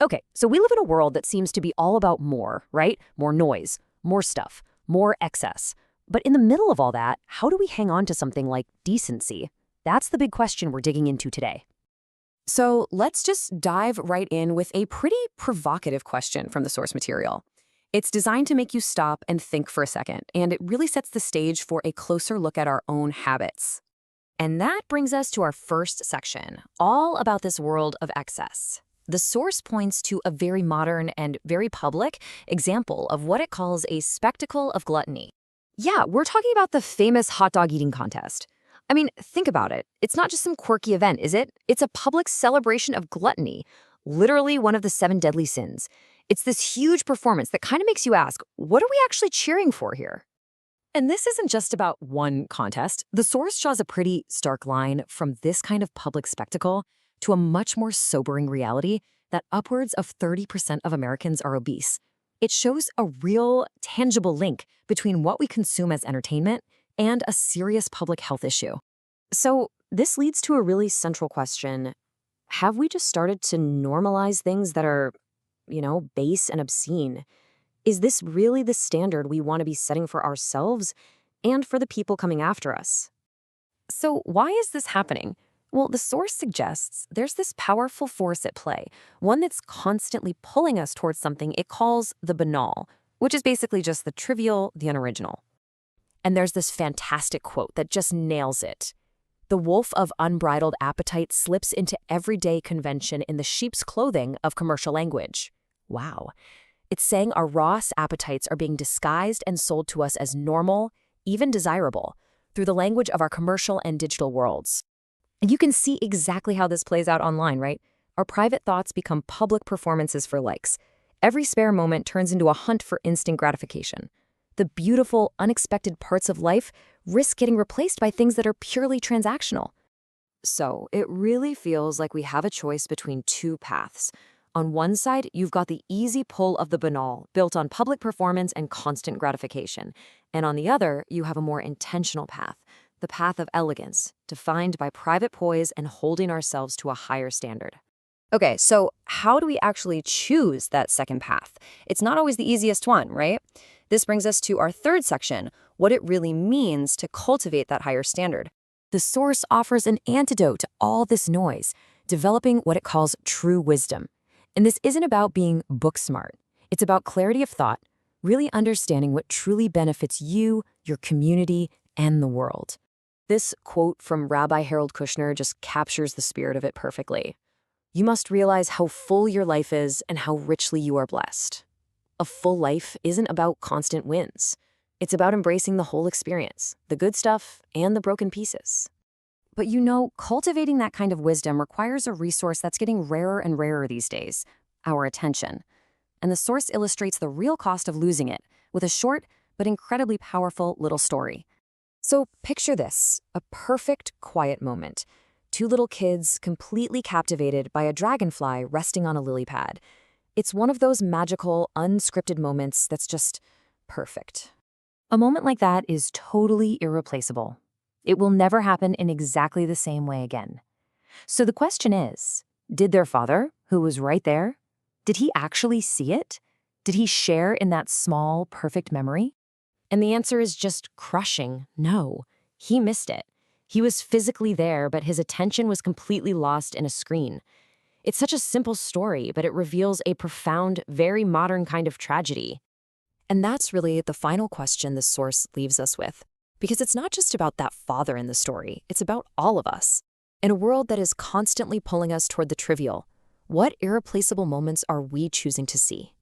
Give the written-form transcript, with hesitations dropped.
Okay, so we live in a world that seems to be all about more, right? More noise, more stuff, more excess. But in the middle of all that, how do we hang on to something like decency? That's the big question we're digging into today. So let's just dive right in with a pretty provocative question from the source material. It's designed to make you stop and think for a second, and it really sets the stage for a closer look at our own habits. And that brings us to our first section, all about this world of excess. The source points to a very modern and very public example of what it calls a spectacle of gluttony. Yeah, we're talking about the famous hot dog eating contest. I mean, think about it. It's not just some quirky event, is it? It's a public celebration of gluttony, literally one of the 7 deadly sins. It's this huge performance that kind of makes you ask, what are we actually cheering for here? And this isn't just about one contest. The source draws a pretty stark line from this kind of public spectacle to a much more sobering reality that upwards of 30% of Americans are obese. It shows a real, tangible link between what we consume as entertainment and a serious public health issue. So this leads to a really central question. Have we just started to normalize things that are, base and obscene? Is this really the standard we want to be setting for ourselves and for the people coming after us? So why is this happening? Well, the source suggests there's this powerful force at play, one that's constantly pulling us towards something it calls the banal, which is basically just the trivial, the unoriginal. And there's this fantastic quote that just nails it. The wolf of unbridled appetite slips into everyday convention in the sheep's clothing of commercial language. Wow. It's saying our raw appetites are being disguised and sold to us as normal, even desirable, through the language of our commercial and digital worlds. And you can see exactly how this plays out online, right? Our private thoughts become public performances for likes. Every spare moment turns into a hunt for instant gratification. The beautiful, unexpected parts of life risk getting replaced by things that are purely transactional. So it really feels like we have a choice between 2 paths. On one side, you've got the easy pull of the banal, built on public performance and constant gratification. And on the other, you have a more intentional path, the path of elegance, defined by private poise and holding ourselves to a higher standard. Okay, so how do we actually choose that second path? It's not always the easiest one, right? This brings us to our third section, what it really means to cultivate that higher standard. The source offers an antidote to all this noise, developing what it calls true wisdom. And this isn't about being book smart. It's about clarity of thought, really understanding what truly benefits you, your community, and the world. This quote from Rabbi Harold Kushner just captures the spirit of it perfectly. You must realize how full your life is and how richly you are blessed. A full life isn't about constant wins. It's about embracing the whole experience, the good stuff and the broken pieces. But cultivating that kind of wisdom requires a resource that's getting rarer and rarer these days, our attention. And the source illustrates the real cost of losing it with a short but incredibly powerful little story. So picture this, a perfect, quiet moment. 2 little kids completely captivated by a dragonfly resting on a lily pad. It's one of those magical, unscripted moments that's just perfect. A moment like that is totally irreplaceable. It will never happen in exactly the same way again. So the question is, did their father, who was right there, did he actually see it? Did he share in that small, perfect memory? And the answer is just crushing no. He missed it. He was physically there, but his attention was completely lost in a screen. It's such a simple story, but it reveals a profound, very modern kind of tragedy. And that's really the final question the source leaves us with. Because it's not just about that father in the story, it's about all of us. In a world that is constantly pulling us toward the trivial, what irreplaceable moments are we choosing to see?